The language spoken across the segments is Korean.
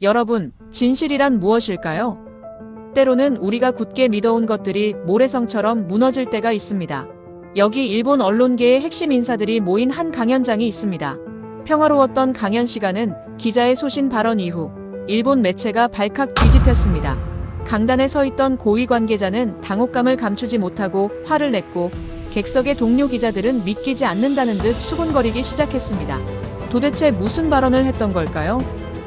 여러분, 진실이란 무엇일까요? 때로는 우리가 굳게 믿어온 것들이 모래성처럼 무너질 때가 있습니다. 여기 일본 언론계의 핵심 인사들이 모인 한 강연장이 있습니다. 평화로웠던 강연 시간은 기자의 소신 발언 이후 일본 매체가 발칵 뒤집혔습니다. 강단에 서 있던 고위 관계자는 당혹감을 감추지 못하고 화를 냈고 객석의 동료 기자들은 믿기지 않는다는 듯 수군거리기 시작했습니다. 도대체 무슨 발언을 했던 걸까요?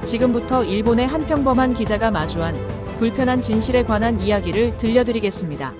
지금부터 일본의 한 평범한 기자가 마주한 불편한 진실에 관한 이야기를 들려드리겠습니다.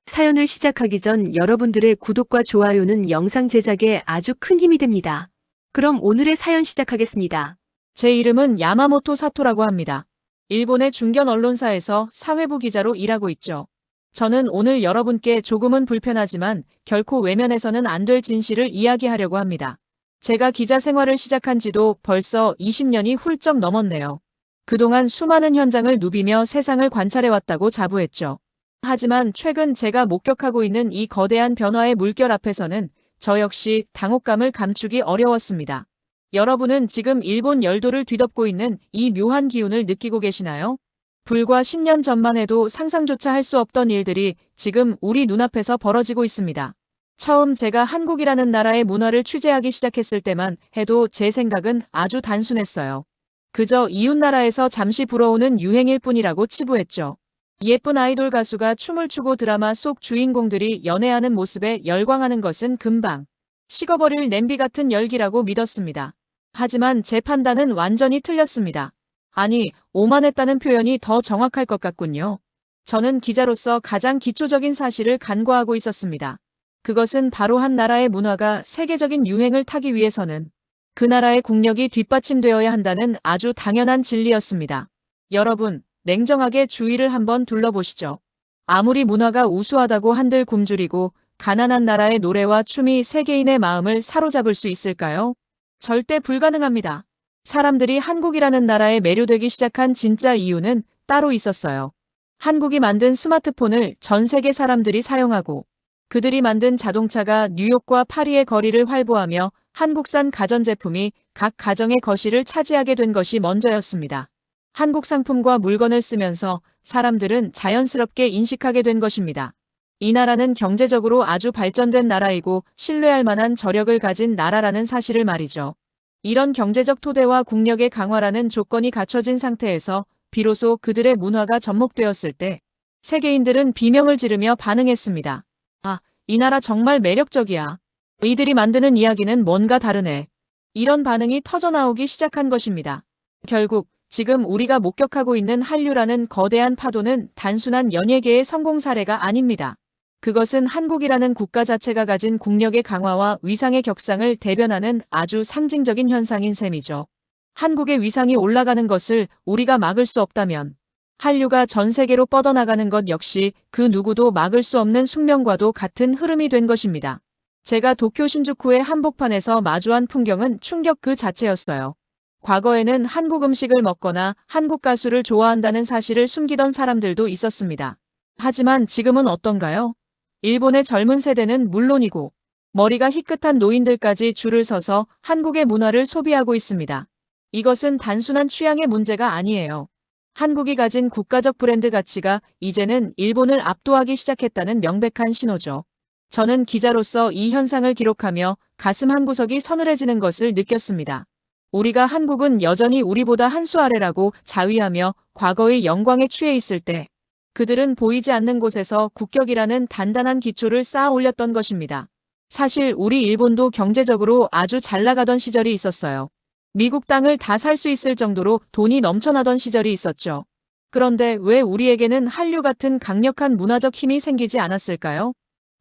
사연을 시작하기 전 여러분들의 구독과 좋아요는 영상 제작에 아주 큰 힘이 됩니다. 그럼 오늘의 사연 시작하겠습니다. 제 이름은 야마모토 사토라고 합니다. 일본의 중견 언론사에서 사회부 기자로 일하고 있죠. 저는 오늘 여러분께 조금은 불편하지만 결코 외면해서는 안 될 진실을 이야기하려고 합니다. 제가 기자 생활을 시작한 지도 벌써 20년이 훌쩍 넘었네요. 그동안 수많은 현장을 누비며 세상을 관찰해왔다고 자부했죠. 하지만 최근 제가 목격하고 있는 이 거대한 변화의 물결 앞에서는 저 역시 당혹감을 감추기 어려웠습니다. 여러분은 지금 일본 열도를 뒤덮고 있는 이 묘한 기운을 느끼고 계시나요? 불과 10년 전만 해도 상상조차 할 수 없던 일들이 지금 우리 눈앞에서 벌어지고 있습니다. 처음 제가 한국이라는 나라의 문화를 취재하기 시작했을 때만 해도 제 생각은 아주 단순했어요. 그저 이웃나라에서 잠시 불어오는 유행일 뿐이라고 치부했죠. 예쁜 아이돌 가수가 춤을 추고 드라마 속 주인공들이 연애하는 모습에 열광하는 것은 금방 식어버릴 냄비 같은 열기라고 믿었습니다. 하지만 제 판단은 완전히 틀렸습니다. 아니, 오만했다는 표현이 더 정확할 것 같군요. 저는 기자로서 가장 기초적인 사실을 간과하고 있었습니다. 그것은 바로 한 나라의 문화가 세계적인 유행을 타기 위해서는 그 나라의 국력이 뒷받침되어야 한다는 아주 당연한 진리였습니다. 여러분, 냉정하게 주위를 한번 둘러보시죠. 아무리 문화가 우수하다고 한들 굶주리고 가난한 나라의 노래와 춤이 세계인의 마음을 사로잡을 수 있을까요? 절대 불가능합니다. 사람들이 한국이라는 나라에 매료되기 시작한 진짜 이유는 따로 있었어요. 한국이 만든 스마트폰을 전 세계 사람들이 사용하고 그들이 만든 자동차가 뉴욕과 파리의 거리를 활보하며 한국산 가전제품이 각 가정의 거실을 차지하게 된 것이 먼저였습니다. 한국 상품과 물건을 쓰면서 사람들은 자연스럽게 인식하게 된 것입니다. 이 나라는 경제적으로 아주 발전된 나라이고 신뢰할 만한 저력을 가진 나라라는 사실을 말이죠. 이런 경제적 토대와 국력의 강화라는 조건이 갖춰진 상태에서 비로소 그들의 문화가 접목되었을 때 세계인들은 비명을 지르며 반응했습니다. 아, 이 나라 정말 매력적이야. 이들이 만드는 이야기는 뭔가 다르네. 이런 반응이 터져나오기 시작한 것입니다. 결국 지금 우리가 목격하고 있는 한류라는 거대한 파도는 단순한 연예계의 성공 사례가 아닙니다. 그것은 한국이라는 국가 자체가 가진 국력의 강화와 위상의 격상을 대변하는 아주 상징적인 현상인 셈이죠. 한국의 위상이 올라가는 것을 우리가 막을 수 없다면 한류가 전 세계로 뻗어나가는 것 역시 그 누구도 막을 수 없는 숙명과도 같은 흐름이 된 것입니다. 제가 도쿄 신주쿠의 한복판에서 마주한 풍경은 충격 그 자체였어요. 과거에는 한국 음식을 먹거나 한국 가수를 좋아한다는 사실을 숨기던 사람들도 있었습니다. 하지만 지금은 어떤가요? 일본의 젊은 세대는 물론이고 머리가 희끗한 노인들까지 줄을 서서 한국의 문화를 소비하고 있습니다. 이것은 단순한 취향의 문제가 아니에요. 한국이 가진 국가적 브랜드 가치가 이제는 일본을 압도하기 시작했다는 명백한 신호죠. 저는 기자로서 이 현상을 기록하며 가슴 한구석이 서늘해지는 것을 느꼈습니다. 우리가 한국은 여전히 우리보다 한 수 아래라고 자위하며 과거의 영광에 취해 있을 때 그들은 보이지 않는 곳에서 국격이라는 단단한 기초를 쌓아 올렸던 것입니다. 사실 우리 일본도 경제적으로 아주 잘 나가던 시절이 있었어요. 미국 땅을 다 살 수 있을 정도로 돈이 넘쳐나던 시절이 있었죠. 그런데 왜 우리에게는 한류 같은 강력한 문화적 힘이 생기지 않았을까요?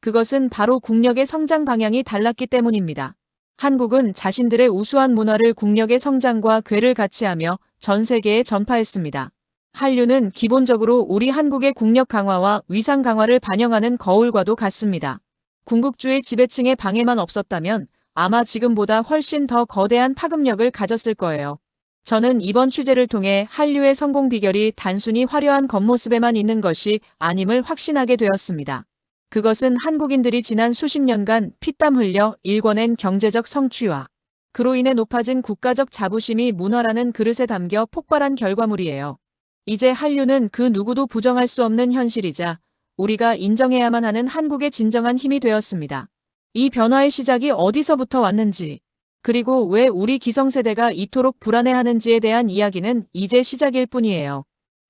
그것은 바로 국력의 성장 방향이 달랐기 때문입니다. 한국은 자신들의 우수한 문화를 국력의 성장과 궤를 같이 하며 전 세계에 전파했습니다. 한류는 기본적으로 우리 한국의 국력 강화와 위상 강화를 반영하는 거울과도 같습니다. 군국주의 지배층의 방해만 없었다면 아마 지금보다 훨씬 더 거대한 파급력을 가졌을 거예요. 저는 이번 취재를 통해 한류의 성공 비결이 단순히 화려한 겉모습에만 있는 것이 아님을 확신하게 되었습니다. 그것은 한국인들이 지난 수십 년간 피땀 흘려 일궈낸 경제적 성취와 그로 인해 높아진 국가적 자부심이 문화라는 그릇에 담겨 폭발한 결과물이에요. 이제 한류는 그 누구도 부정할 수 없는 현실이자 우리가 인정해야만 하는 한국의 진정한 힘이 되었습니다. 이 변화의 시작이 어디서부터 왔는지, 그리고 왜 우리 기성세대가 이토록 불안해하는지에 대한 이야기는 이제 시작일 뿐이에요.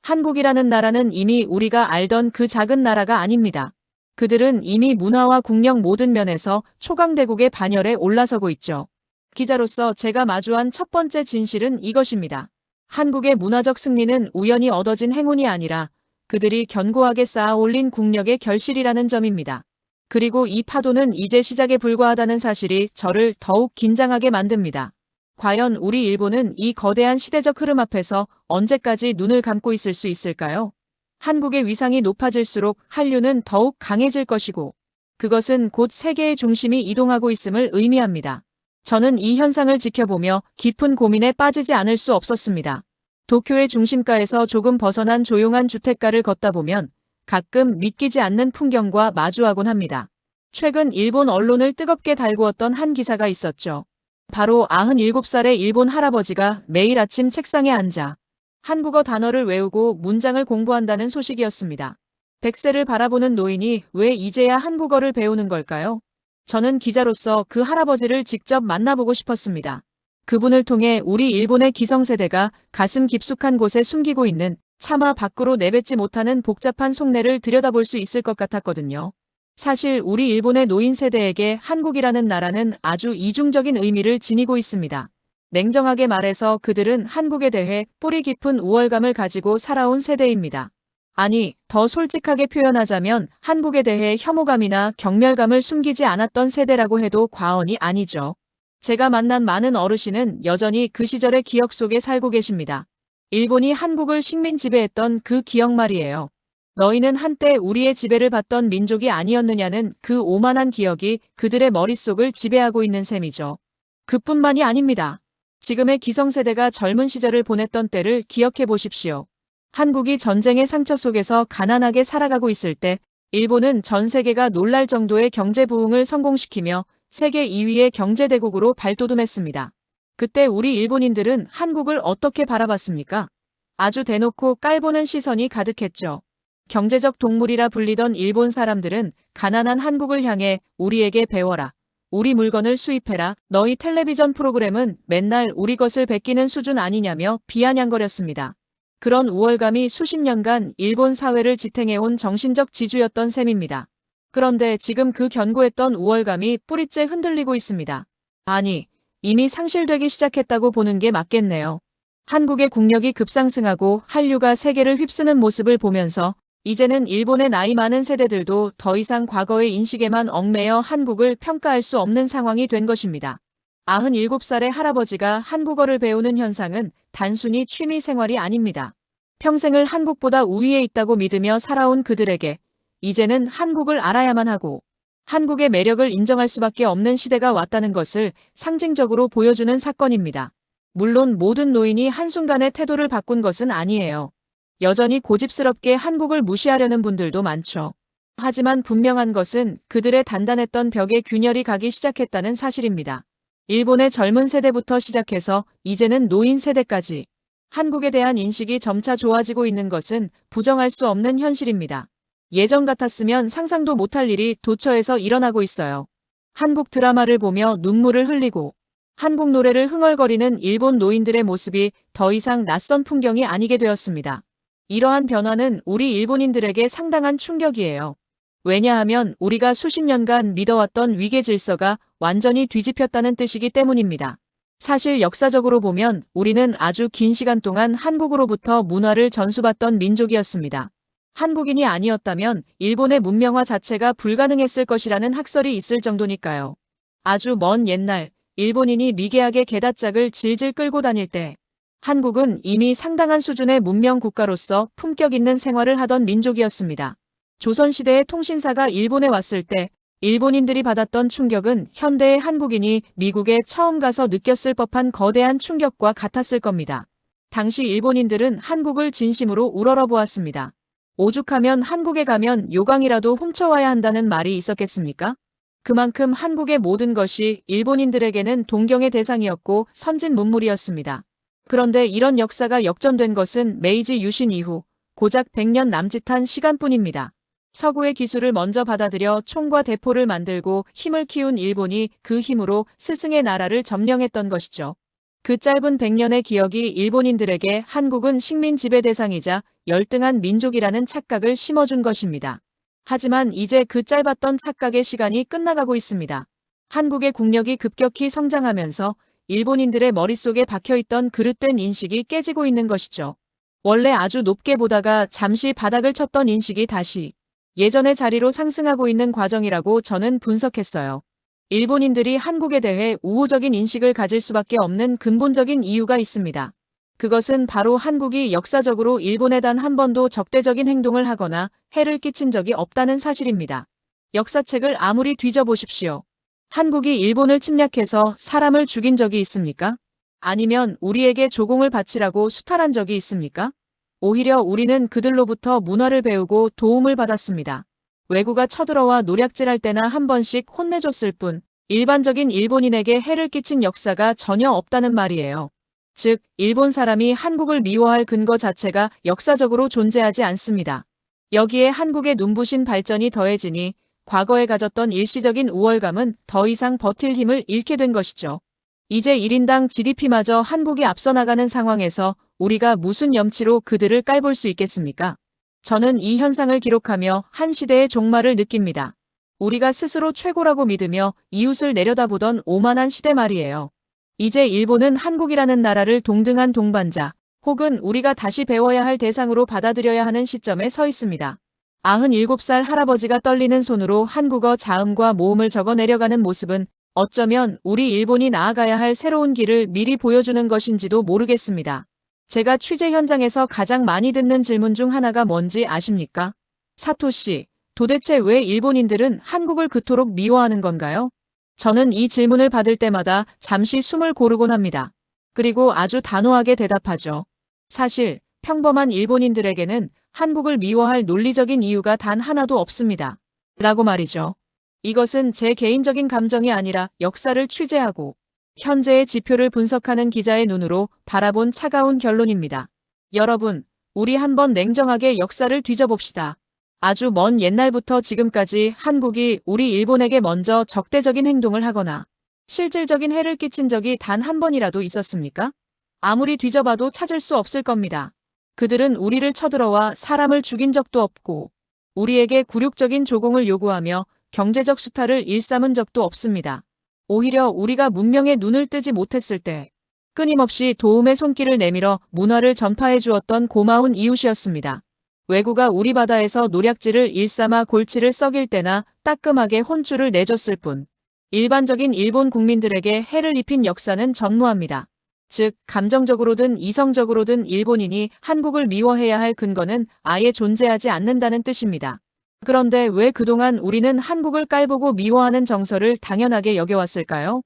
한국이라는 나라는 이미 우리가 알던 그 작은 나라가 아닙니다. 그들은 이미 문화와 국력 모든 면에서 초강대국의 반열에 올라서고 있죠. 기자로서 제가 마주한 첫 번째 진실은 이것입니다. 한국의 문화적 승리는 우연히 얻어진 행운이 아니라 그들이 견고하게 쌓아 올린 국력의 결실이라는 점입니다. 그리고 이 파도는 이제 시작에 불과하다는 사실이 저를 더욱 긴장하게 만듭니다. 과연 우리 일본은 이 거대한 시대적 흐름 앞에서 언제까지 눈을 감고 있을 수 있을까요? 한국의 위상이 높아질수록 한류는 더욱 강해질 것이고 그것은 곧 세계의 중심이 이동하고 있음을 의미합니다. 저는 이 현상을 지켜보며 깊은 고민에 빠지지 않을 수 없었습니다. 도쿄의 중심가에서 조금 벗어난 조용한 주택가를 걷다 보면 가끔 믿기지 않는 풍경과 마주하곤 합니다. 최근 일본 언론을 뜨겁게 달구었던 한 기사가 있었죠. 바로 97살의 일본 할아버지가 매일 아침 책상에 앉아 한국어 단어를 외우고 문장을 공부한다는 소식이었습니다. 100세를 바라보는 노인이 왜 이제야 한국어를 배우는 걸까요? 저는 기자로서 그 할아버지를 직접 만나보고 싶었습니다. 그분을 통해 우리 일본의 기성세대가 가슴 깊숙한 곳에 숨기고 있는 차마 밖으로 내뱉지 못하는 복잡한 속내를 들여다볼 수 있을 것 같았거든요. 사실 우리 일본의 노인 세대에게 한국이라는 나라는 아주 이중적인 의미를 지니고 있습니다. 냉정하게 말해서 그들은 한국에 대해 뿌리 깊은 우월감을 가지고 살아온 세대입니다. 아니, 더 솔직하게 표현하자면 한국에 대해 혐오감이나 경멸감을 숨기지 않았던 세대라고 해도 과언이 아니죠. 제가 만난 많은 어르신은 여전히 그 시절의 기억 속에 살고 계십니다. 일본이 한국을 식민 지배했던 그 기억 말이에요. 너희는 한때 우리의 지배를 받던 민족이 아니었느냐는 그 오만한 기억이 그들의 머릿속을 지배하고 있는 셈이죠. 그뿐만이 아닙니다. 지금의 기성세대가 젊은 시절을 보냈던 때를 기억해 보십시오. 한국이 전쟁의 상처 속에서 가난하게 살아가고 있을 때 일본은 전 세계가 놀랄 정도의 경제 부흥을 성공시키며 세계 2위의 경제대국으로 발돋움했습니다. 그때 우리 일본인들은 한국을 어떻게 바라봤습니까? 아주 대놓고 깔보는 시선이 가득했죠. 경제적 동물이라 불리던 일본 사람들은 가난한 한국을 향해 우리에게 배워라. 우리 물건을 수입해라. 너희 텔레비전 프로그램은 맨날 우리 것을 베끼는 수준 아니냐며 비아냥거렸습니다. 그런 우월감이 수십 년간 일본 사회를 지탱해온 정신적 지주였던 셈입니다. 그런데 지금 그 견고했던 우월감이 뿌리째 흔들리고 있습니다. 아니, 이미 상실되기 시작했다고 보는 게 맞겠네요. 한국의 국력이 급상승하고 한류가 세계를 휩쓰는 모습을 보면서 이제는 일본의 나이 많은 세대들도 더 이상 과거의 인식에만 얽매여 한국을 평가할 수 없는 상황이 된 것입니다. 97살의 할아버지가 한국어를 배우는 현상은 단순히 취미 생활이 아닙니다. 평생을 한국보다 우위에 있다고 믿으며 살아온 그들에게 이제는 한국을 알아야만 하고 한국의 매력을 인정할 수밖에 없는 시대가 왔다는 것을 상징적으로 보여주는 사건입니다. 물론 모든 노인이 한순간에 태도를 바꾼 것은 아니에요. 여전히 고집스럽게 한국을 무시하려는 분들도 많죠. 하지만 분명한 것은 그들의 단단했던 벽에 균열이 가기 시작했다는 사실입니다. 일본의 젊은 세대부터 시작해서 이제는 노인 세대까지 한국에 대한 인식이 점차 좋아지고 있는 것은 부정할 수 없는 현실입니다. 예전 같았으면 상상도 못할 일이 도처에서 일어나고 있어요. 한국 드라마를 보며 눈물을 흘리고 한국 노래를 흥얼거리는 일본 노인들의 모습이 더 이상 낯선 풍경이 아니게 되었습니다. 이러한 변화는 우리 일본인들에게 상당한 충격이에요. 왜냐하면 우리가 수십 년간 믿어왔던 위계 질서가 완전히 뒤집혔다는 뜻이기 때문입니다. 사실 역사적으로 보면 우리는 아주 긴 시간 동안 한국으로부터 문화를 전수받던 민족이었습니다. 한국인이 아니었다면 일본의 문명화 자체가 불가능했을 것이라는 학설이 있을 정도니까요. 아주 먼 옛날 일본인이 미개하게 게다짝을 질질 끌고 다닐 때 한국은 이미 상당한 수준의 문명 국가로서 품격 있는 생활을 하던 민족이었습니다. 조선시대의 통신사가 일본에 왔을 때 일본인들이 받았던 충격은 현대의 한국인이 미국에 처음 가서 느꼈을 법한 거대한 충격과 같았을 겁니다. 당시 일본인들은 한국을 진심으로 우러러보았습니다. 오죽하면 한국에 가면 요강이라도 훔쳐와야 한다는 말이 있었겠습니까? 그만큼 한국의 모든 것이 일본인들에게는 동경의 대상이었고 선진 문물이었습니다. 그런데 이런 역사가 역전된 것은 메이지 유신 이후 고작 100년 남짓한 시간뿐입니다. 서구의 기술을 먼저 받아들여 총과 대포를 만들고 힘을 키운 일본이 그 힘으로 스승의 나라를 점령했던 것이죠. 그 짧은 100년의 기억이 일본인들에게 한국은 식민 지배 대상이자 열등한 민족이라는 착각을 심어준 것입니다. 하지만 이제 그 짧았던 착각의 시간이 끝나가고 있습니다. 한국의 국력이 급격히 성장하면서 일본인들의 머릿속에 박혀있던 그릇된 인식이 깨지고 있는 것이죠. 원래 아주 높게 보다가 잠시 바닥을 쳤던 인식이 다시 예전의 자리로 상승하고 있는 과정이라고 저는 분석했어요. 일본인들이 한국에 대해 우호적인 인식을 가질 수밖에 없는 근본적인 이유가 있습니다. 그것은 바로 한국이 역사적으로 일본에 단 한 번도 적대적인 행동을 하거나 해를 끼친 적이 없다는 사실입니다. 역사책을 아무리 뒤져보십시오. 한국이 일본을 침략해서 사람을 죽인 적이 있습니까? 아니면 우리에게 조공을 바치라고 수탈한 적이 있습니까? 오히려 우리는 그들로부터 문화를 배우고 도움을 받았습니다. 외구가 쳐들어와 노략질할 때나 한 번씩 혼내줬을 뿐 일반적인 일본인에게 해를 끼친 역사가 전혀 없다는 말이에요. 즉, 일본 사람이 한국을 미워할 근거 자체가 역사적으로 존재하지 않습니다. 여기에 한국의 눈부신 발전이 더해지니 과거에 가졌던 일시적인 우월감은 더 이상 버틸 힘을 잃게 된 것이죠. 이제 1인당 GDP마저 한국이 앞서 나가는 상황에서 우리가 무슨 염치로 그들을 깔볼 수 있겠습니까? 저는 이 현상을 기록하며 한 시대의 종말을 느낍니다. 우리가 스스로 최고라고 믿으며 이웃을 내려다보던 오만한 시대 말이에요. 이제 일본은 한국이라는 나라를 동등한 동반자, 혹은 우리가 다시 배워야 할 대상으로 받아들여야 하는 시점에 서 있습니다. 97살 할아버지가 떨리는 손으로 한국어 자음과 모음을 적어 내려가는 모습은 어쩌면 우리 일본이 나아가야 할 새로운 길을 미리 보여주는 것인지도 모르겠습니다. 제가 취재 현장에서 가장 많이 듣는 질문 중 하나가 뭔지 아십니까? 사토씨, 도대체 왜 일본인들은 한국을 그토록 미워하는 건가요? 저는 이 질문을 받을 때마다 잠시 숨을 고르곤 합니다. 그리고 아주 단호하게 대답하죠. 사실 평범한 일본인들에게는 한국을 미워할 논리적인 이유가 단 하나도 없습니다. 라고 말이죠. 이것은 제 개인적인 감정이 아니라 역사를 취재하고 현재의 지표를 분석하는 기자의 눈으로 바라본 차가운 결론입니다. 여러분, 우리 한번 냉정하게 역사를 뒤져봅시다. 아주 먼 옛날부터 지금까지 한국이 우리 일본에게 먼저 적대적인 행동을 하거나 실질적인 해를 끼친 적이 단 한 번이라도 있었습니까? 아무리 뒤져봐도 찾을 수 없을 겁니다. 그들은 우리를 쳐들어와 사람을 죽인 적도 없고 우리에게 굴욕적인 조공을 요구하며 경제적 수탈을 일삼은 적도 없습니다. 오히려 우리가 문명의 눈을 뜨지 못했을 때 끊임없이 도움의 손길을 내밀어 문화를 전파해 주었던 고마운 이웃이었습니다. 외구가 우리 바다에서 노략질을 일삼아 골치를 썩일 때나 따끔하게 혼쭐을 내줬을 뿐 일반적인 일본 국민들에게 해를 입힌 역사는 전무합니다. 즉, 감정적으로든 이성적으로든 일본인이 한국을 미워해야 할 근거는 아예 존재하지 않는다는 뜻입니다. 그런데 왜 그동안 우리는 한국을 깔보고 미워하는 정서를 당연하게 여겨왔을까요?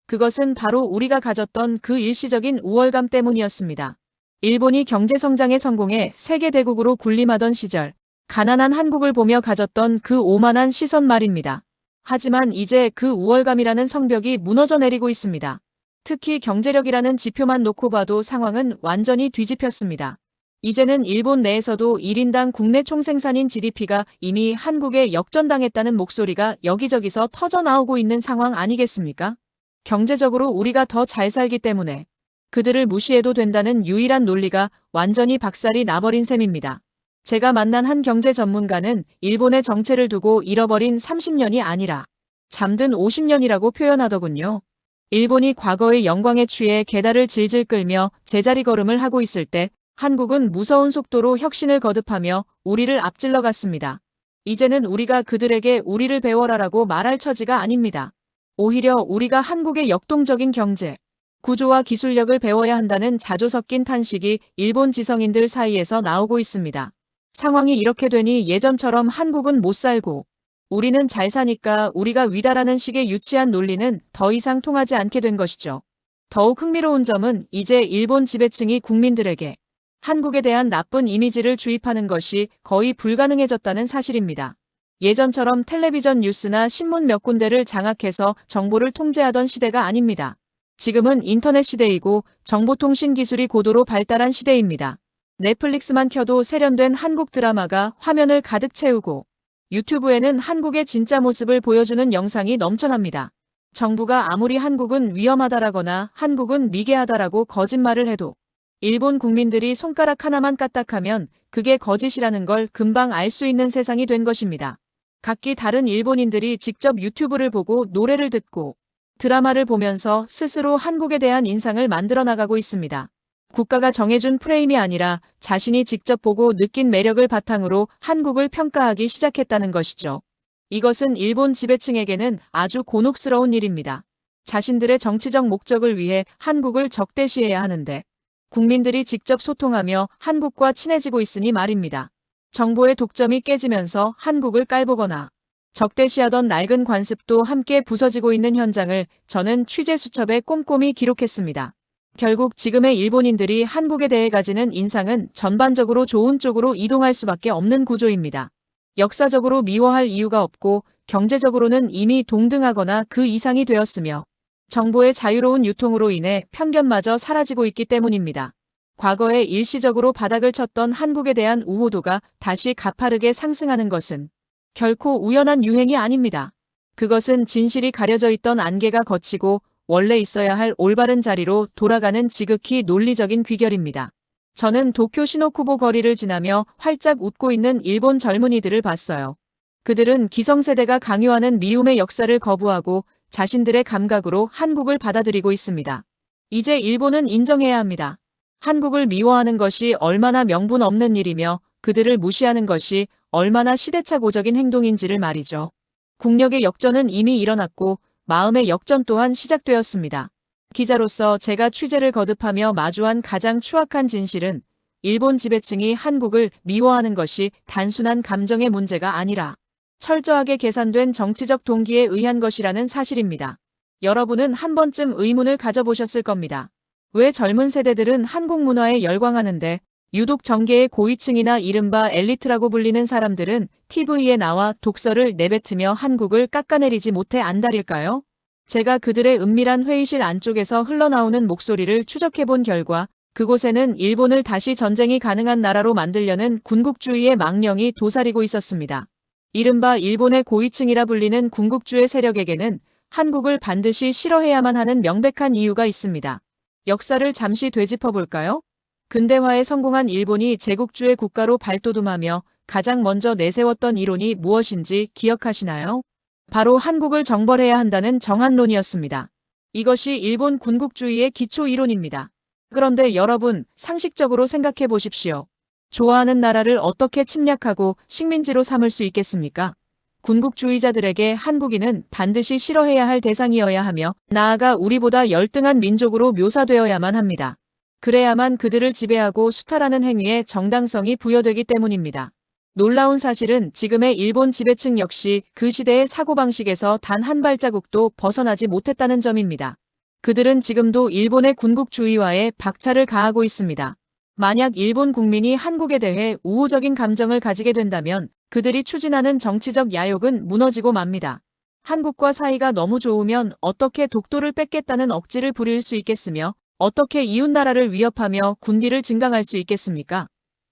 그것은 바로 우리가 가졌던 그 일시적인 우월감 때문이었습니다. 일본이 경제성장에 성공해 세계대국으로 군림하던 시절, 가난한 한국을 보며 가졌던 그 오만한 시선 말입니다. 하지만 이제 그 우월감이라는 성벽이 무너져 내리고 있습니다. 특히 경제력이라는 지표만 놓고 봐도 상황은 완전히 뒤집혔습니다. 이제는 일본 내에서도 1인당 국내 총생산인 GDP가 이미 한국에 역전당했다는 목소리가 여기저기서 터져나오고 있는 상황 아니겠습니까? 경제적으로 우리가 더 잘 살기 때문에 그들을 무시해도 된다는 유일한 논리가 완전히 박살이 나버린 셈입니다. 제가 만난 한 경제 전문가는 일본의 정체를 두고 잃어버린 30년이 아니라 잠든 50년이라고 표현하더군요. 일본이 과거의 영광에 취해 계단을 질질 끌며 제자리 걸음을 하고 있을 때 한국은 무서운 속도로 혁신을 거듭하며 우리를 앞질러 갔습니다. 이제는 우리가 그들에게 우리를 배워라라고 말할 처지가 아닙니다. 오히려 우리가 한국의 역동적인 경제, 구조와 기술력을 배워야 한다는 자조 섞인 탄식이 일본 지성인들 사이에서 나오고 있습니다. 상황이 이렇게 되니 예전처럼 한국은 못 살고 우리는 잘 사니까 우리가 위다라는 식의 유치한 논리는 더 이상 통하지 않게 된 것이죠. 더욱 흥미로운 점은 이제 일본 지배층이 국민들에게 한국에 대한 나쁜 이미지를 주입하는 것이 거의 불가능해졌다는 사실입니다. 예전처럼 텔레비전 뉴스나 신문 몇 군데를 장악해서 정보를 통제하던 시대가 아닙니다. 지금은 인터넷 시대이고 정보통신 기술이 고도로 발달한 시대입니다. 넷플릭스만 켜도 세련된 한국 드라마가 화면을 가득 채우고 유튜브에는 한국의 진짜 모습을 보여주는 영상이 넘쳐납니다. 정부가 아무리 한국은 위험하다라거나 한국은 미개하다라고 거짓말을 해도 일본 국민들이 손가락 하나만 까딱하면 그게 거짓이라는 걸 금방 알 수 있는 세상이 된 것입니다. 각기 다른 일본인들이 직접 유튜브를 보고 노래를 듣고 드라마를 보면서 스스로 한국에 대한 인상을 만들어 나가고 있습니다. 국가가 정해준 프레임이 아니라 자신이 직접 보고 느낀 매력을 바탕으로 한국을 평가하기 시작했다는 것이죠. 이것은 일본 지배층에게는 아주 곤혹스러운 일입니다. 자신들의 정치적 목적을 위해 한국을 적대시해야 하는데 국민들이 직접 소통하며 한국과 친해지고 있으니 말입니다. 정보의 독점이 깨지면서 한국을 깔보거나 적대시하던 낡은 관습도 함께 부서지고 있는 현장을 저는 취재 수첩에 꼼꼼히 기록했습니다. 결국 지금의 일본인들이 한국에 대해 가지는 인상은 전반적으로 좋은 쪽으로 이동할 수밖에 없는 구조입니다. 역사적으로 미워할 이유가 없고 경제적으로는 이미 동등하거나 그 이상이 되었으며 정보의 자유로운 유통으로 인해 편견마저 사라지고 있기 때문입니다. 과거에 일시적으로 바닥을 쳤던 한국에 대한 우호도가 다시 가파르게 상승하는 것은 결코 우연한 유행이 아닙니다. 그것은 진실이 가려져 있던 안개가 걷히고 원래 있어야 할 올바른 자리로 돌아가는 지극히 논리적인 귀결입니다. 저는 도쿄 시노쿠보 거리를 지나며 활짝 웃고 있는 일본 젊은이들을 봤어요. 그들은 기성세대가 강요하는 미움의 역사를 거부하고 자신들의 감각으로 한국을 받아들이고 있습니다. 이제 일본은 인정해야 합니다. 한국을 미워하는 것이 얼마나 명분 없는 일이며 그들을 무시하는 것이 얼마나 시대착오적인 행동인지를 말이죠. 국력의 역전은 이미 일어났고 마음의 역전 또한 시작되었습니다. 기자로서 제가 취재를 거듭하며 마주한 가장 추악한 진실은 일본 지배층이 한국을 미워하는 것이 단순한 감정의 문제가 아니라 철저하게 계산된 정치적 동기에 의한 것이라는 사실입니다. 여러분은 한 번쯤 의문을 가져보셨을 겁니다. 왜 젊은 세대들은 한국 문화에 열광하는데 유독 정계의 고위층이나 이른바 엘리트라고 불리는 사람들은 TV에 나와 독서를 내뱉으며 한국을 깎아내리지 못해 안달일까요? 제가 그들의 은밀한 회의실 안쪽에서 흘러나오는 목소리를 추적해본 결과 그곳에는 일본을 다시 전쟁이 가능한 나라로 만들려는 군국주의의 망령이 도사리고 있었습니다. 이른바 일본의 고위층이라 불리는 군국주의 세력에게는 한국을 반드시 싫어해야만 하는 명백한 이유가 있습니다. 역사를 잠시 되짚어볼까요? 근대화에 성공한 일본이 제국주의 국가로 발돋움하며 가장 먼저 내세웠던 이론이 무엇인지 기억하시나요? 바로 한국을 정벌해야 한다는 정한론이었습니다. 이것이 일본 군국주의의 기초 이론입니다. 그런데 여러분, 상식적으로 생각해 보십시오. 좋아하는 나라를 어떻게 침략하고 식민지로 삼을 수 있겠습니까? 군국주의자들에게 한국인은 반드시 싫어해야 할 대상이어야 하며 나아가 우리보다 열등한 민족으로 묘사되어야만 합니다. 그래야만 그들을 지배하고 수탈하는 행위에 정당성이 부여되기 때문입니다. 놀라운 사실은 지금의 일본 지배층 역시 그 시대의 사고방식에서 단 한 발자국도 벗어나지 못했다는 점입니다. 그들은 지금도 일본의 군국주의와의 박차를 가하고 있습니다. 만약 일본 국민이 한국에 대해 우호적인 감정을 가지게 된다면 그들이 추진하는 정치적 야욕은 무너지고 맙니다. 한국과 사이가 너무 좋으면 어떻게 독도를 뺏겠다는 억지를 부릴 수 있겠으며 어떻게 이웃나라를 위협하며 군비를 증강할 수 있겠습니까?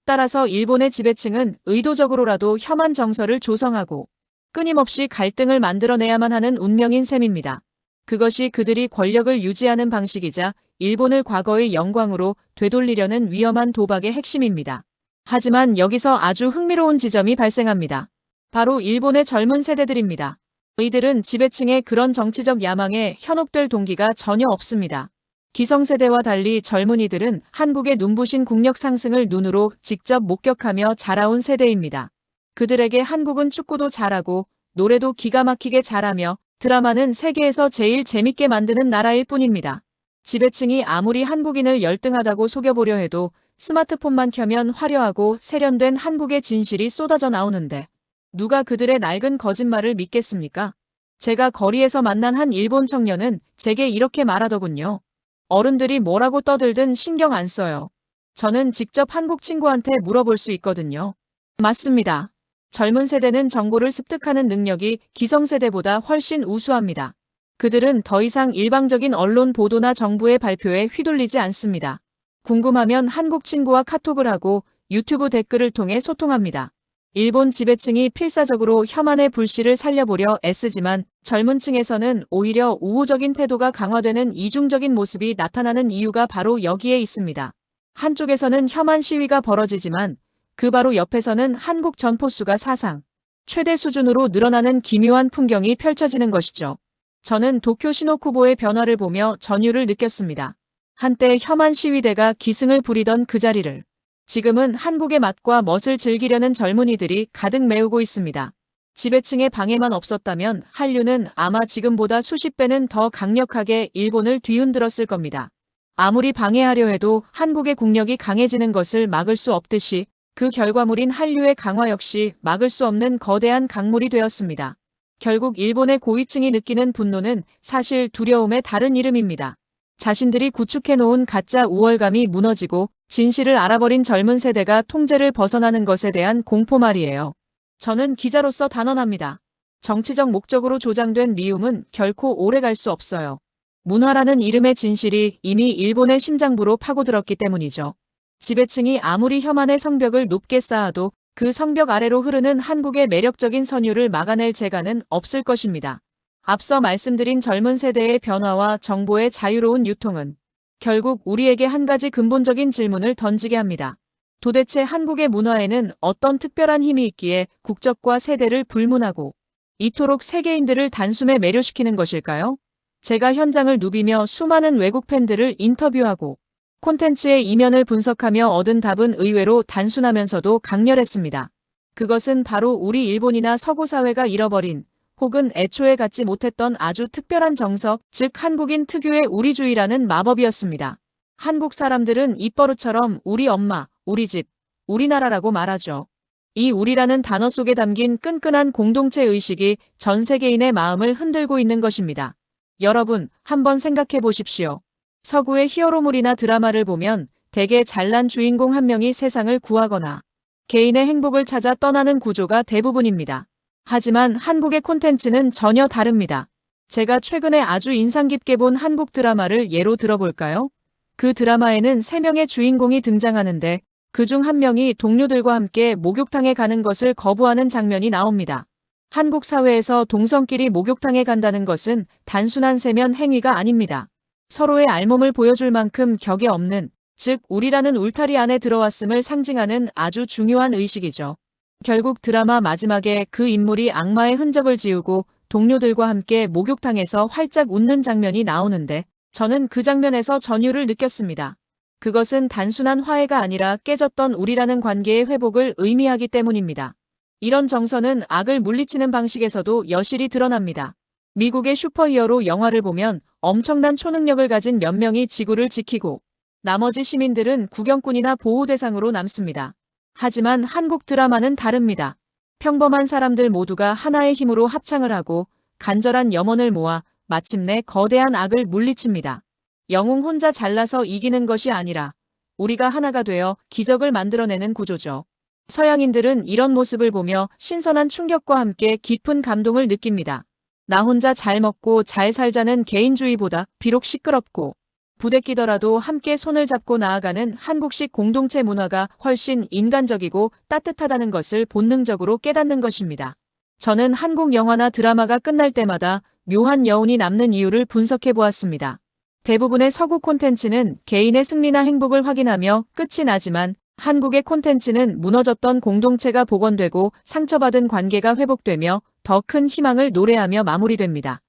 따라서 일본의 지배층은 의도적으로라도 혐한 정서를 조성하고 끊임없이 갈등을 만들어내야만 하는 운명인 셈입니다. 그것이 그들이 권력을 유지하는 방식이자 일본을 과거의 영광으로 되돌리려는 위험한 도박의 핵심입니다. 하지만 여기서 아주 흥미로운 지점이 발생합니다. 바로 일본의 젊은 세대들입니다. 이들은 지배층의 그런 정치적 야망에 현혹될 동기가 전혀 없습니다. 기성세대와 달리 젊은이들은 한국의 눈부신 국력 상승을 눈으로 직접 목격하며 자라온 세대입니다. 그들에게 한국은 축구도 잘하고 노래도 기가 막히게 잘하며 드라마는 세계에서 제일 재밌게 만드는 나라일 뿐입니다. 지배층이 아무리 한국인을 열등하다고 속여보려 해도 스마트폰만 켜면 화려하고 세련된 한국의 진실이 쏟아져 나오는데 누가 그들의 낡은 거짓말을 믿겠습니까? 제가 거리에서 만난 한 일본 청년은 제게 이렇게 말하더군요. 어른들이 뭐라고 떠들든 신경 안 써요. 저는 직접 한국 친구한테 물어볼 수 있거든요. 맞습니다. 젊은 세대는 정보를 습득하는 능력이 기성세대보다 훨씬 우수합니다. 그들은 더 이상 일방적인 언론 보도나 정부의 발표에 휘둘리지 않습니다. 궁금하면 한국 친구와 카톡을 하고 유튜브 댓글을 통해 소통합니다. 일본 지배층이 필사적으로 혐한의 불씨를 살려보려 애쓰지만 젊은 층에서는 오히려 우호적인 태도가 강화되는 이중적인 모습이 나타나는 이유가 바로 여기에 있습니다. 한쪽에서는 혐한 시위가 벌어지지만 그 바로 옆에서는 한국 전포수가 사상 최대 수준으로 늘어나는 기묘한 풍경이 펼쳐지는 것이죠. 저는 도쿄 시노쿠보의 변화를 보며 전율을 느꼈습니다. 한때 혐한 시위대가 기승을 부리던 그 자리를 지금은 한국의 맛과 멋을 즐기려는 젊은이들이 가득 메우고 있습니다. 지배층의 방해만 없었다면 한류는 아마 지금보다 수십 배는 더 강력하게 일본을 뒤흔들었을 겁니다. 아무리 방해하려 해도 한국의 국력이 강해지는 것을 막을 수 없듯이 그 결과물인 한류의 강화 역시 막을 수 없는 거대한 강물이 되었습니다. 결국 일본의 고위층이 느끼는 분노는 사실 두려움의 다른 이름입니다. 자신들이 구축해놓은 가짜 우월감이 무너지고 진실을 알아버린 젊은 세대가 통제를 벗어나는 것에 대한 공포 말이에요. 저는 기자로서 단언합니다. 정치적 목적으로 조장된 미움은 결코 오래갈 수 없어요. 문화라는 이름의 진실이 이미 일본의 심장부로 파고들었기 때문이죠. 지배층이 아무리 혐한의 성벽을 높게 쌓아도 그 성벽 아래로 흐르는 한국의 매력적인 선율을 막아낼 재간은 없을 것입니다. 앞서 말씀드린 젊은 세대의 변화와 정보의 자유로운 유통은 결국 우리에게 한 가지 근본적인 질문을 던지게 합니다. 도대체 한국의 문화에는 어떤 특별한 힘이 있기에 국적과 세대를 불문하고 이토록 세계인들을 단숨에 매료시키는 것일까요? 제가 현장을 누비며 수많은 외국 팬들을 인터뷰하고 콘텐츠의 이면을 분석하며 얻은 답은 의외로 단순하면서도 강렬했습니다. 그것은 바로 우리 일본이나 서구 사회가 잃어버린 혹은 애초에 갖지 못했던 아주 특별한 정석, 즉 한국인 특유의 우리주의라는 마법이었습니다. 한국 사람들은 입버릇처럼 우리 엄마, 우리 집, 우리나라라고 말하죠. 이 우리라는 단어 속에 담긴 끈끈한 공동체 의식이 전 세계인의 마음을 흔들고 있는 것입니다. 여러분, 한번 생각해 보십시오. 서구의 히어로물이나 드라마를 보면 대개 잘난 주인공 한 명이 세상을 구하거나 개인의 행복을 찾아 떠나는 구조가 대부분입니다. 하지만 한국의 콘텐츠는 전혀 다릅니다. 제가 최근에 아주 인상 깊게 본 한국 드라마를 예로 들어볼까요? 그 드라마에는 3명의 주인공이 등장하는데 그중 한 명이 동료들과 함께 목욕탕에 가는 것을 거부하는 장면이 나옵니다. 한국 사회에서 동성끼리 목욕탕에 간다는 것은 단순한 세면 행위가 아닙니다. 서로의 알몸을 보여줄 만큼 격에 없는, 즉 우리라는 울타리 안에 들어왔음을 상징하는 아주 중요한 의식이죠. 결국 드라마 마지막에 그 인물이 악마의 흔적을 지우고 동료들과 함께 목욕탕에서 활짝 웃는 장면이 나오는데 저는 그 장면에서 전율을 느꼈습니다. 그것은 단순한 화해가 아니라 깨졌던 우리라는 관계의 회복을 의미하기 때문입니다. 이런 정서는 악을 물리치는 방식에서도 여실히 드러납니다. 미국의 슈퍼히어로 영화를 보면 엄청난 초능력을 가진 몇 명이 지구를 지키고 나머지 시민들은 구경꾼이나 보호 대상으로 남습니다. 하지만 한국 드라마는 다릅니다. 평범한 사람들 모두가 하나의 힘으로 합창을 하고 간절한 염원을 모아 마침내 거대한 악을 물리칩니다. 영웅 혼자 잘나서 이기는 것이 아니라 우리가 하나가 되어 기적을 만들어내는 구조죠. 서양인들은 이런 모습을 보며 신선한 충격과 함께 깊은 감동을 느낍니다. 나 혼자 잘 먹고 잘 살자는 개인주의보다 비록 시끄럽고 부대끼더라도 함께 손을 잡고 나아가는 한국식 공동체 문화가 훨씬 인간적이고 따뜻하다는 것을 본능적으로 깨닫는 것입니다. 저는 한국 영화나 드라마가 끝날 때마다 묘한 여운이 남는 이유를 분석해 보았습니다. 대부분의 서구 콘텐츠는 개인의 승리나 행복을 확인하며 끝이 나지만 한국의 콘텐츠는 무너졌던 공동체가 복원되고 상처받은 관계가 회복되며 더 큰 희망을 노래하며 마무리됩니다.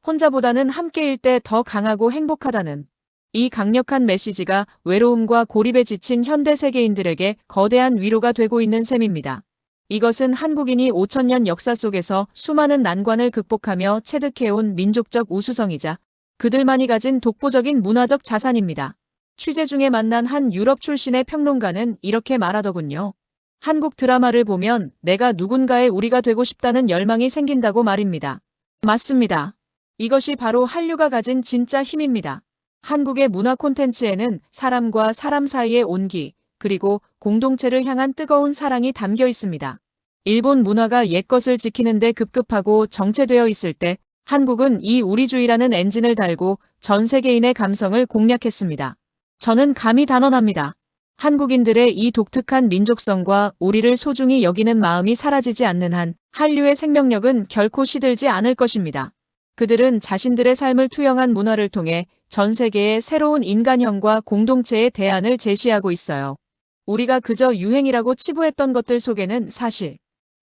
혼자보다는 함께일 때 더 강하고 행복하다는 이 강력한 메시지가 외로움과 고립에 지친 현대 세계인들에게 거대한 위로가 되고 있는 셈입니다. 이것은 한국인이 5천년 역사 속에서 수많은 난관을 극복하며 체득해온 민족적 우수성이자 그들만이 가진 독보적인 문화적 자산입니다. 취재 중에 만난 한 유럽 출신의 평론가는 이렇게 말하더군요. 한국 드라마를 보면 내가 누군가의 우리가 되고 싶다는 열망이 생긴다고 말입니다. 맞습니다. 이것이 바로 한류가 가진 진짜 힘입니다. 한국의 문화 콘텐츠에는 사람과 사람 사이의 온기, 그리고 공동체를 향한 뜨거운 사랑이 담겨 있습니다. 일본 문화가 옛것을 지키는데 급급하고 정체되어 있을 때 한국은 이 우리주의라는 엔진을 달고 전 세계인의 감성을 공략했습니다. 저는 감히 단언합니다. 한국인들의 이 독특한 민족성과 우리를 소중히 여기는 마음이 사라지지 않는 한 한류의 생명력은 결코 시들지 않을 것입니다. 그들은 자신들의 삶을 투영한 문화를 통해 전 세계에 새로운 인간형과 공동체의 대안을 제시하고 있어요. 우리가 그저 유행이라고 치부했던 것들 속에는 사실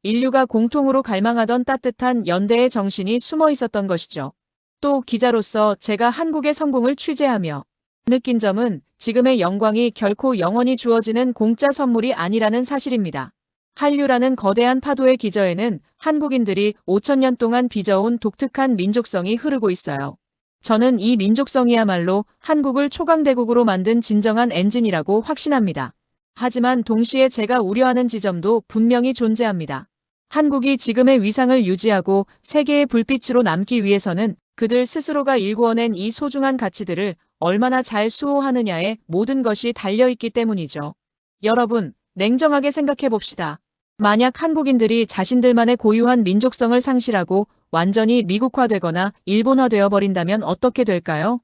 인류가 공통으로 갈망하던 따뜻한 연대의 정신이 숨어 있었던 것이죠. 또 기자로서 제가 한국의 성공을 취재하며 느낀 점은 지금의 영광이 결코 영원히 주어지는 공짜 선물이 아니라는 사실입니다. 한류라는 거대한 파도의 기저에는 한국인들이 5,000년 동안 빚어온 독특한 민족성이 흐르고 있어요. 저는 이 민족성이야말로 한국을 초강대국으로 만든 진정한 엔진이라고 확신합니다. 하지만 동시에 제가 우려하는 지점도 분명히 존재합니다. 한국이 지금의 위상을 유지하고 세계의 불빛으로 남기 위해서는 그들 스스로가 일구어낸 이 소중한 가치들을 얼마나 잘 수호하느냐에 모든 것이 달려있기 때문이죠. 여러분, 냉정하게 생각해 봅시다. 만약 한국인들이 자신들만의 고유한 민족성을 상실하고 완전히 미국화되거나 일본화되어 버린다면 어떻게 될까요?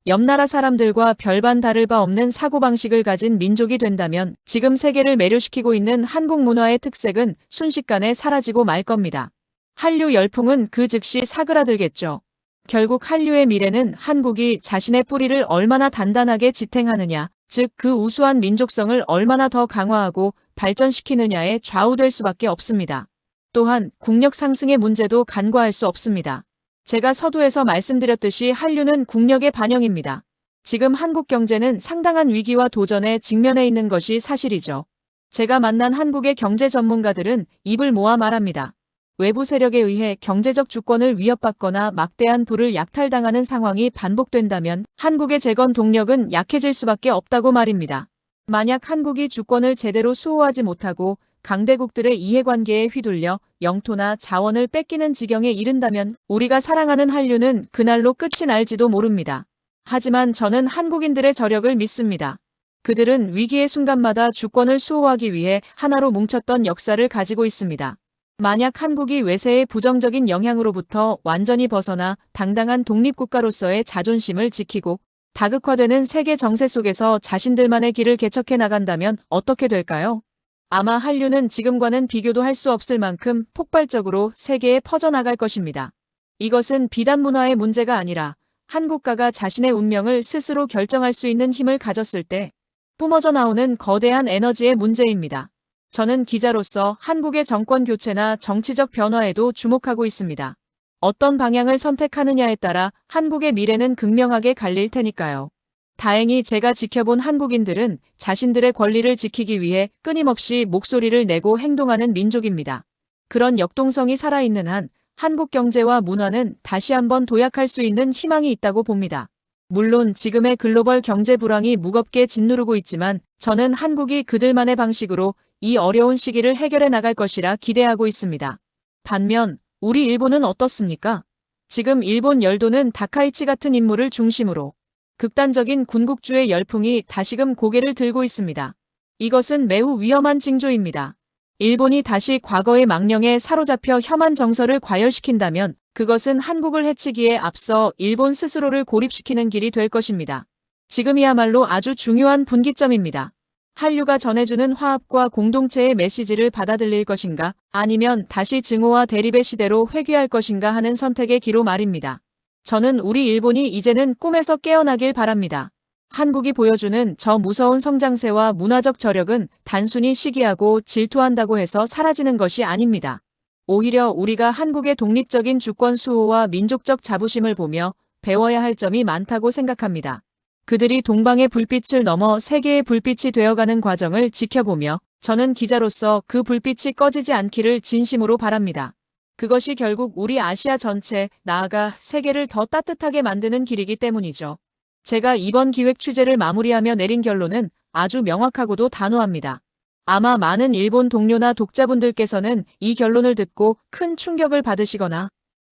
옆나라 사람들과 별반 다를 바 없는 사고방식을 가진 민족이 된다면 지금 세계를 매료시키고 있는 한국 문화의 특색은 순식간에 사라지고 말 겁니다. 한류 열풍은 그 즉시 사그라들겠죠. 결국 한류의 미래는 한국이 자신의 뿌리를 얼마나 단단하게 지탱하느냐, 즉 그 우수한 민족성을 얼마나 더 강화하고 발전시키느냐에 좌우될 수밖에 없습니다. 또한 국력 상승의 문제도 간과할 수 없습니다. 제가 서두에서 말씀드렸듯이 한류는 국력의 반영입니다. 지금 한국 경제는 상당한 위기와 도전에 직면해 있는 것이 사실이죠. 제가 만난 한국의 경제 전문가들은 입을 모아 말합니다. 외부 세력에 의해 경제적 주권을 위협받거나 막대한 부를 약탈당하는 상황이 반복된다면 한국의 재건 동력은 약해질 수밖에 없다고 말입니다. 만약 한국이 주권을 제대로 수호하지 못하고 강대국들의 이해관계에 휘둘려 영토나 자원을 뺏기는 지경에 이른다면 우리가 사랑하는 한류는 그날로 끝이 날지도 모릅니다. 하지만 저는 한국인들의 저력을 믿습니다. 그들은 위기의 순간마다 주권을 수호하기 위해 하나로 뭉쳤던 역사를 가지고 있습니다. 만약 한국이 외세의 부정적인 영향으로부터 완전히 벗어나 당당한 독립국가로서의 자존심을 지키고 다극화되는 세계 정세 속에서 자신들만의 길을 개척해 나간다면 어떻게 될까요? 아마 한류는 지금과는 비교도 할 수 없을 만큼 폭발적으로 세계에 퍼져나갈 것입니다. 이것은 비단 문화의 문제가 아니라 한국가가 자신의 운명을 스스로 결정할 수 있는 힘을 가졌을 때 뿜어져 나오는 거대한 에너지의 문제입니다. 저는 기자로서 한국의 정권 교체나 정치적 변화에도 주목하고 있습니다. 어떤 방향을 선택하느냐에 따라 한국의 미래는 극명하게 갈릴 테니까요. 다행히 제가 지켜본 한국인들은 자신들의 권리를 지키기 위해 끊임없이 목소리를 내고 행동하는 민족입니다. 그런 역동성이 살아있는 한 한국 경제와 문화는 다시 한번 도약할 수 있는 희망이 있다고 봅니다. 물론 지금의 글로벌 경제 불황이 무겁게 짓누르고 있지만 저는 한국이 그들만의 방식으로 이 어려운 시기를 해결해 나갈 것이라 기대하고 있습니다. 반면 우리 일본은 어떻습니까? 지금 일본 열도는 다카이치 같은 인물을 중심으로 극단적인 군국주의 열풍이 다시금 고개를 들고 있습니다. 이것은 매우 위험한 징조입니다. 일본이 다시 과거의 망령에 사로잡혀 혐한 정서를 과열시킨다면 그것은 한국을 해치기에 앞서 일본 스스로를 고립시키는 길이 될 것입니다. 지금이야말로 아주 중요한 분기점입니다. 한류가 전해주는 화합과 공동체의 메시지를 받아들일 것인가 아니면 다시 증오와 대립의 시대로 회귀할 것인가 하는 선택의 기로 말입니다. 저는 우리 일본이 이제는 꿈에서 깨어나길 바랍니다. 한국이 보여주는 저 무서운 성장세와 문화적 저력은 단순히 시기하고 질투한다고 해서 사라지는 것이 아닙니다. 오히려 우리가 한국의 독립적인 주권 수호와 민족적 자부심을 보며 배워야 할 점이 많다고 생각합니다. 그들이 동방의 불빛을 넘어 세계의 불빛이 되어가는 과정을 지켜보며 저는 기자로서 그 불빛이 꺼지지 않기를 진심으로 바랍니다. 그것이 결국 우리 아시아 전체, 나아가 세계를 더 따뜻하게 만드는 길이기 때문이죠. 제가 이번 기획 취재를 마무리하며 내린 결론은 아주 명확하고도 단호합니다. 아마 많은 일본 동료나 독자분들께서는 이 결론을 듣고 큰 충격을 받으시거나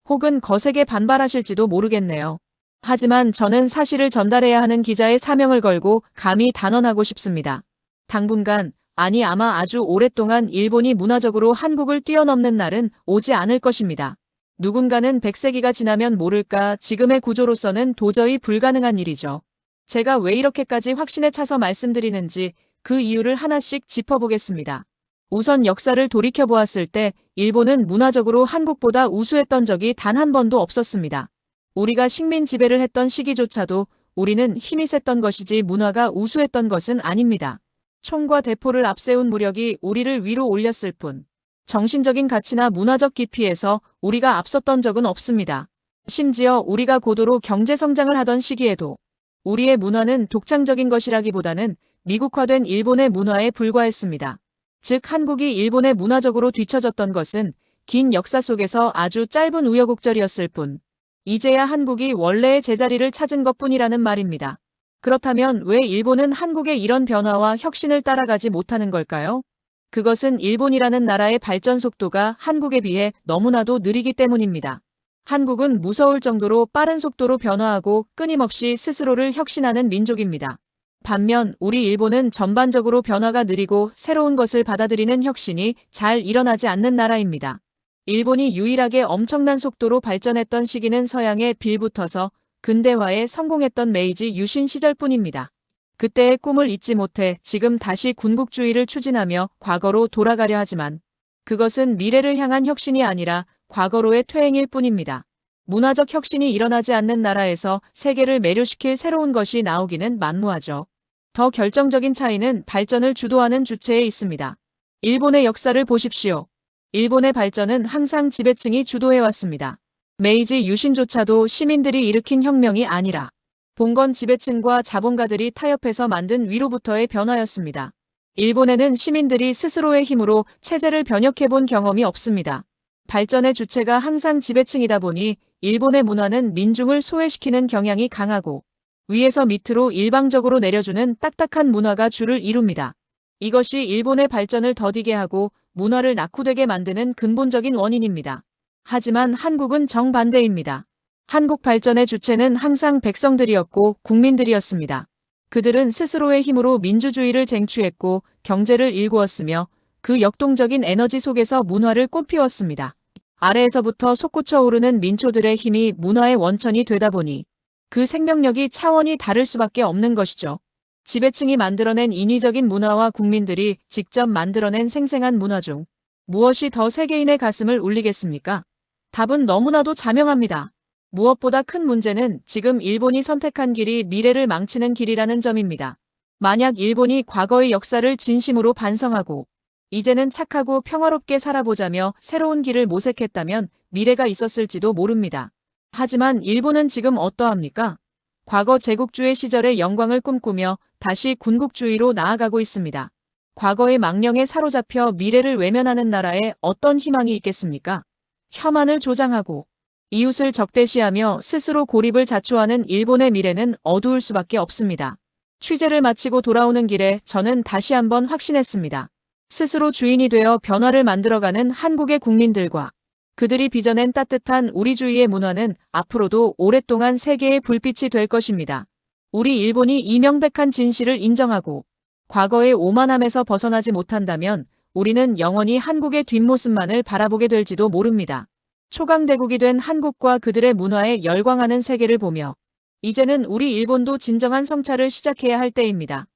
혹은 거세게 반발하실지도 모르겠네요. 하지만 저는 사실을 전달해야 하는 기자의 사명을 걸고 감히 단언하고 싶습니다. 당분간 아니 아마 아주 오랫동안 일본이 문화적으로 한국을 뛰어넘는 날은 오지 않을 것입니다. 누군가는 100세기가 지나면 모를까 지금의 구조로서는 도저히 불가능한 일이죠. 제가 왜 이렇게까지 확신에 차서 말씀드리는지 그 이유를 하나씩 짚어보겠습니다. 우선 역사를 돌이켜보았을 때 일본은 문화적으로 한국보다 우수했던 적이 단 한 번도 없었습니다. 우리가 식민 지배를 했던 시기조차도 우리는 힘이 셌던 것이지 문화가 우수했던 것은 아닙니다. 총과 대포를 앞세운 무력이 우리를 위로 올렸을 뿐 정신적인 가치나 문화적 깊이에서 우리가 앞섰던 적은 없습니다. 심지어 우리가 고도로 경제 성장을 하던 시기에도 우리의 문화는 독창적인 것이라기보다는 미국화된 일본의 문화에 불과했습니다. 즉 한국이 일본의 문화적으로 뒤처졌던 것은 긴 역사 속에서 아주 짧은 우여곡절이었을 뿐 이제야 한국이 원래의 제자리를 찾은 것뿐이라는 말입니다. 그렇다면 왜 일본은 한국의 이런 변화와 혁신을 따라가지 못하는 걸까요? 그것은 일본이라는 나라의 발전 속도가 한국에 비해 너무나도 느리기 때문입니다. 한국은 무서울 정도로 빠른 속도로 변화하고 끊임없이 스스로를 혁신하는 민족입니다. 반면 우리 일본은 전반적으로 변화가 느리고 새로운 것을 받아들이는 혁신이 잘 일어나지 않는 나라입니다. 일본이 유일하게 엄청난 속도로 발전했던 시기는 서양에 빌붙어서 근대화에 성공했던 메이지 유신 시절뿐입니다. 그때의 꿈을 잊지 못해 지금 다시 군국주의를 추진하며 과거로 돌아가려 하지만 그것은 미래를 향한 혁신이 아니라 과거로의 퇴행일 뿐입니다. 문화적 혁신이 일어나지 않는 나라에서 세계를 매료시킬 새로운 것이 나오기는 만무하죠. 더 결정적인 차이는 발전을 주도하는 주체에 있습니다. 일본의 역사를 보십시오. 일본의 발전은 항상 지배층이 주도해왔습니다. 메이지 유신조차도 시민들이 일으킨 혁명이 아니라 봉건 지배층과 자본가들이 타협해서 만든 위로부터의 변화였습니다. 일본에는 시민들이 스스로의 힘으로 체제를 변혁해본 경험이 없습니다. 발전의 주체가 항상 지배층이다 보니 일본의 문화는 민중을 소외시키는 경향이 강하고 위에서 밑으로 일방적으로 내려주는 딱딱한 문화가 주를 이룹니다. 이것이 일본의 발전을 더디게 하고 문화를 낙후되게 만드는 근본적인 원인입니다. 하지만 한국은 정반대입니다. 한국 발전의 주체는 항상 백성들이었고 국민들이었습니다. 그들은 스스로의 힘으로 민주주의를 쟁취했고 경제를 일구었으며 그 역동적인 에너지 속에서 문화를 꽃피웠습니다. 아래에서부터 솟구쳐 오르는 민초들의 힘이 문화의 원천이 되다 보니 그 생명력이 차원이 다를 수밖에 없는 것이죠. 지배층이 만들어낸 인위적인 문화와 국민들이 직접 만들어낸 생생한 문화 중 무엇이 더 세계인의 가슴을 울리겠습니까? 답은 너무나도 자명합니다. 무엇보다 큰 문제는 지금 일본이 선택한 길이 미래를 망치는 길이라는 점입니다. 만약 일본이 과거의 역사를 진심으로 반성하고 이제는 착하고 평화롭게 살아보자며 새로운 길을 모색했다면 미래가 있었을지도 모릅니다. 하지만 일본은 지금 어떠합니까? 과거 제국주의 시절의 영광을 꿈꾸며 다시 군국주의로 나아가고 있습니다. 과거의 망령에 사로잡혀 미래를 외면하는 나라에 어떤 희망이 있겠습니까? 혐한을 조장하고 이웃을 적대시하며 스스로 고립을 자초하는 일본의 미래는 어두울 수밖에 없습니다. 취재를 마치고 돌아오는 길에 저는 다시 한번 확신했습니다. 스스로 주인이 되어 변화를 만들어가는 한국의 국민들과 그들이 빚어낸 따뜻한 우리주의의 문화는 앞으로도 오랫동안 세계의 불빛이 될 것입니다. 우리 일본이 이 명백한 진실을 인정하고 과거의 오만함에서 벗어나지 못한다면 우리는 영원히 한국의 뒷모습만을 바라보게 될지도 모릅니다. 초강대국이 된 한국과 그들의 문화에 열광하는 세계를 보며 이제는 우리 일본도 진정한 성찰을 시작해야 할 때입니다.